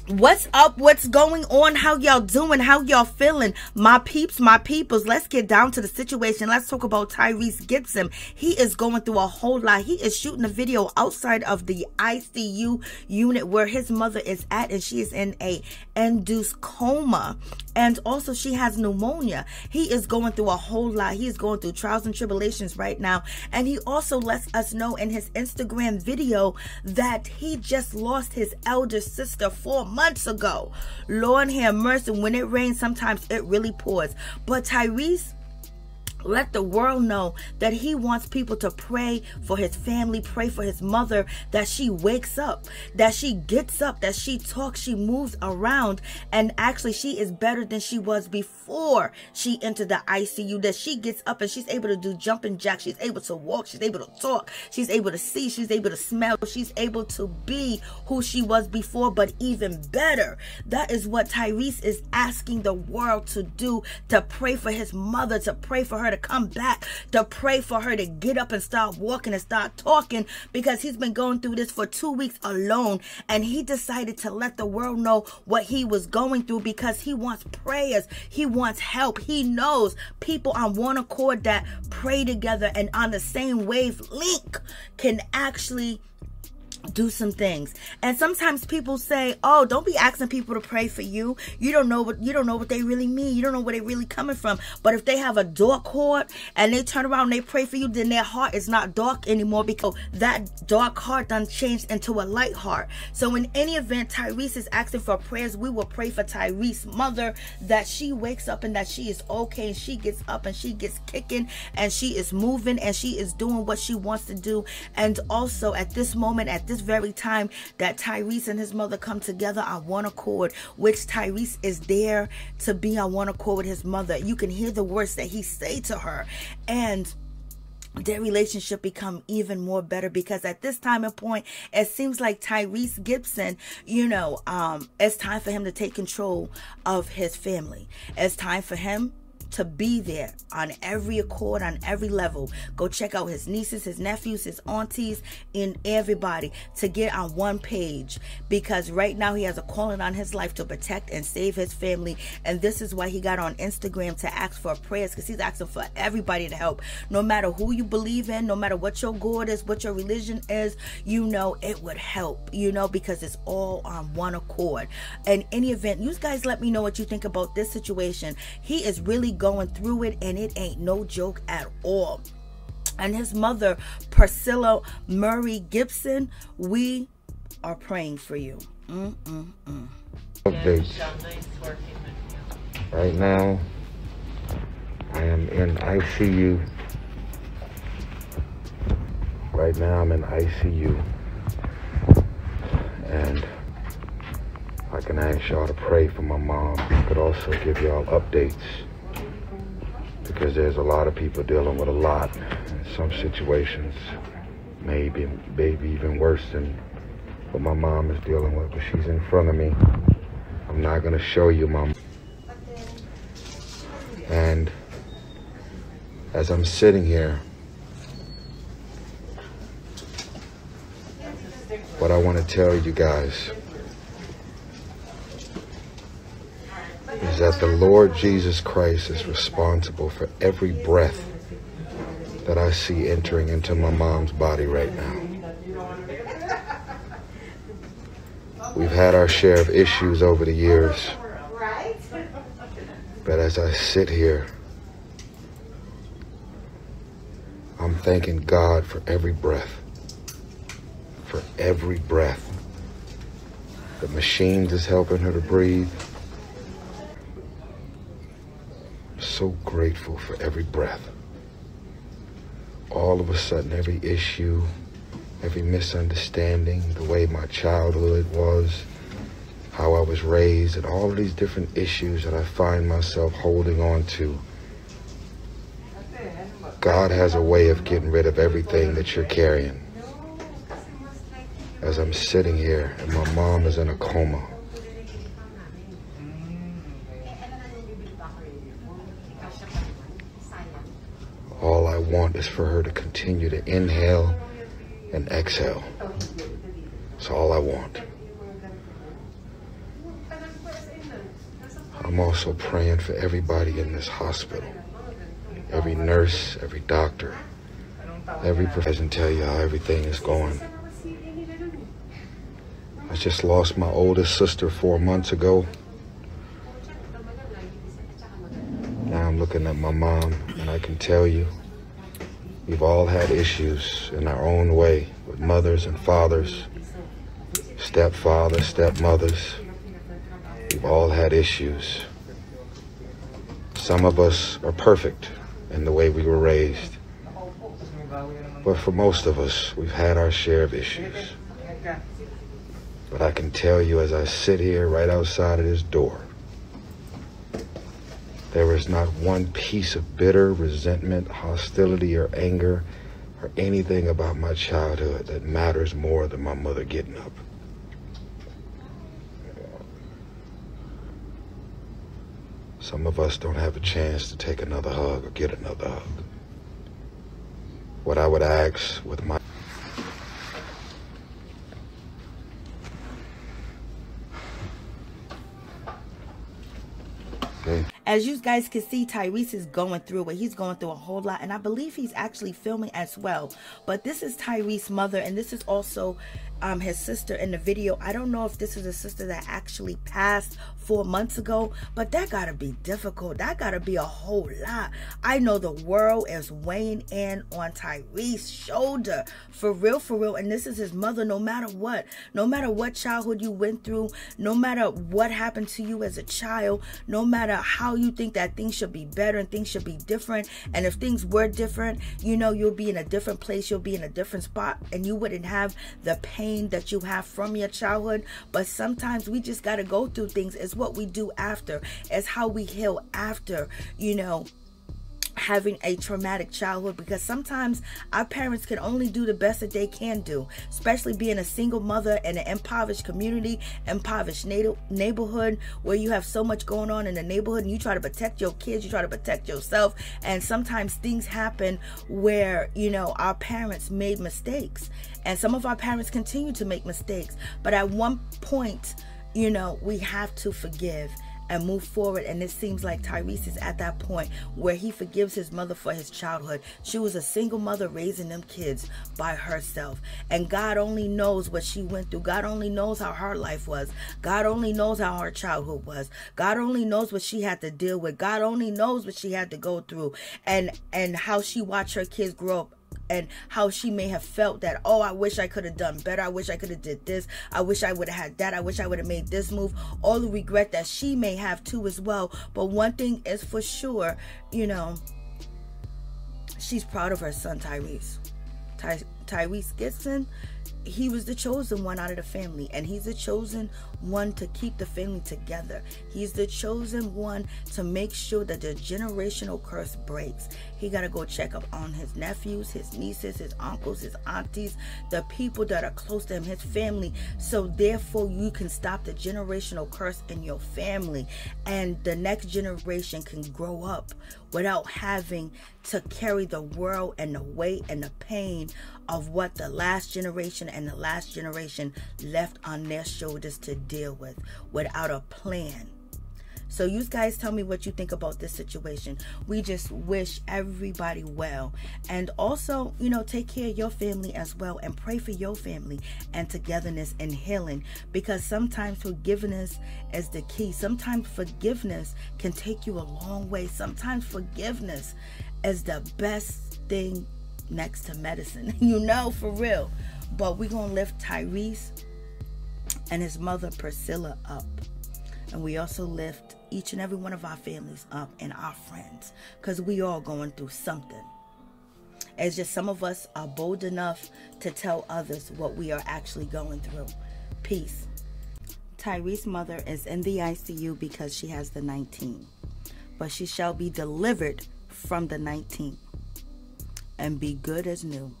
What's up? What's going on? How y'all doing? How y'all feeling? My peeps, my peoples, let's get down to the situation. Let's talk about Tyrese Gibson. He is going through a whole lot. He is shooting a video outside of the ICU unit where his mother is at, and she is in a induced coma. And also she has pneumonia. He is going through a whole lot. He is going through trials and tribulations right now. And he also lets us know in his Instagram video that he just lost his elder sister 4 months ago. Lord have mercy. When it rains, sometimes it really pours. But Tyrese let the world know that he wants people to pray for his family, pray for his mother, that she wakes up, that she gets up, that she talks, she moves around, and actually she is better than she was before she entered the ICU, that she gets up and she's able to do jumping jacks, she's able to walk, she's able to talk, she's able to see, she's able to smell, she's able to be who she was before, but even better. That is what Tyrese is asking the world to do, to pray for his mother, to pray for her to come back, to pray for her to get up and start walking and start talking, because he's been going through this for 2 weeks alone, and he decided to let the world know what he was going through because he wants prayers, he wants help. He knows people on one accord that pray together and on the same wavelength can actually do some things. And sometimes people say, oh, don't be asking people to pray for you. You don't know what they really mean. You don't know where they really coming from. But if they have a dark heart and they turn around and they pray for you, then their heart is not dark anymore, because that dark heart done changed into a light heart. So in any event, Tyrese is asking for prayers. We will pray for Tyrese's mother, that she wakes up and that she is okay, and she gets up and she gets kicking and she is moving and she is doing what she wants to do. And also at this moment, at this very time, that Tyrese and his mother come together on one accord, which Tyrese is there to be on one accord with his mother. You can hear the words that he say to her, and their relationship become even more better, because at this time and point, it seems like Tyrese Gibson, it's time for him to take control of his family. It's time for him to be there on every accord, on every level. Go check out his nieces, his nephews, his aunties, and everybody to get on one page, because right now he has a calling on his life to protect and save his family. And this is why he got on Instagram to ask for prayers, because he's asking for everybody to help. No matter who you believe in, no matter what your God is, what your religion is, it would help, because it's all on one accord. In any event, you guys let me know what you think about this situation. He is really going through it, and it ain't no joke at all. And his mother, Priscilla Gibson, we are praying for you. Updates. Right now, I am in ICU. Right now, I'm in ICU. And I can ask y'all to pray for my mom. I could also give y'all updates, because there's a lot of people dealing with a lot. In some situations, maybe even worse than what my mom is dealing with, but she's in front of me. I'm not gonna show you, Mom. And as I'm sitting here, what I want to tell you guys is that the Lord Jesus Christ is responsible for every breath that I see entering into my mom's body right now. We've had our share of issues over the years, but as I sit here, I'm thanking God for every breath. For every breath. The machines is helping her to breathe. So grateful for every breath. All of a sudden, every issue, every misunderstanding, the way my childhood was, how I was raised, and all of these different issues that I find myself holding on to. God has a way of getting rid of everything that you're carrying. As I'm sitting here and my mom is in a coma, all I want is for her to continue to inhale and exhale. That's all I want. I'm also praying for everybody in this hospital. Every nurse, every doctor, every profession, tell you how everything is going. I just lost my oldest sister 4 months ago. Now I'm looking at my mom, and I can tell you, we've all had issues in our own way with mothers and fathers, stepfathers, stepmothers. We've all had issues. Some of us are perfect in the way we were raised. But for most of us, we've had our share of issues. But I can tell you, as I sit here right outside of this door, there is not one piece of bitter resentment, hostility, or anger, or anything about my childhood that matters more than my mother getting up. Some of us don't have a chance to take another hug or get another hug. What I would ask with my As you guys can see, Tyrese is going through it. He's going through a whole lot, and I believe he's actually filming as well. But this is Tyrese's mother, and this is also his sister in the video. I don't know if this is a sister that actually passed 4 months ago, but that gotta be difficult. That gotta be a whole lot. I know the world is weighing in on Tyrese's shoulder, for real, and this is his mother. No matter what childhood you went through, no matter what happened to you as a child, no matter how you think that things should be better and things should be different, and if things were different, you know, you'll be in a different place, you'll be in a different spot, and you wouldn't have the pain that you have from your childhood. But sometimes we just got to go through things. It's what we do after. It's how we heal after, you know, having a traumatic childhood, because sometimes our parents can only do the best that they can do, especially being a single mother in an impoverished community, impoverished neighborhood, where you have so much going on in the neighborhood, and you try to protect your kids, you try to protect yourself, and sometimes things happen where, you know, our parents made mistakes, and some of our parents continue to make mistakes, but at one point, you know, we have to forgive and move forward. And it seems like Tyrese is at that point where he forgives his mother for his childhood. She was a single mother raising them kids by herself, and God only knows what she went through. God only knows how her life was. God only knows how her childhood was. God only knows what she had to deal with. God only knows what she had to go through, and how she watched her kids grow up, and how she may have felt that, oh, I wish I could have done better. I wish I could have did this. I wish I would have had that. I wish I would have made this move. All the regret that she may have too as well. But one thing is for sure, you know, she's proud of her son, Tyrese. Tyrese Gibson, he was the chosen one out of the family, and he's the chosen one to keep the family together. He's the chosen one to make sure that the generational curse breaks. He got to go check up on his nephews, his nieces, his uncles, his aunties, the people that are close to him, his family, so therefore you can stop the generational curse in your family, and the next generation can grow up without having to carry the world and the weight and the pain of what the last generation and the last generation left on their shoulders to deal with without a plan. So you guys tell me what you think about this situation. We just wish everybody well. And also, you know, take care of your family as well, and pray for your family and togetherness and healing, because sometimes forgiveness is the key. Sometimes forgiveness can take you a long way. Sometimes forgiveness is the best thing next to medicine, you know, for real. But we're going to lift Tyrese and his mother Priscilla up. And we also lift each and every one of our families up and our friends, because we all going through something. It's just some of us are bold enough to tell others what we are actually going through. Peace. Tyrese's mother is in the ICU because she has the 19, but she shall be delivered from the 19 and be good as new.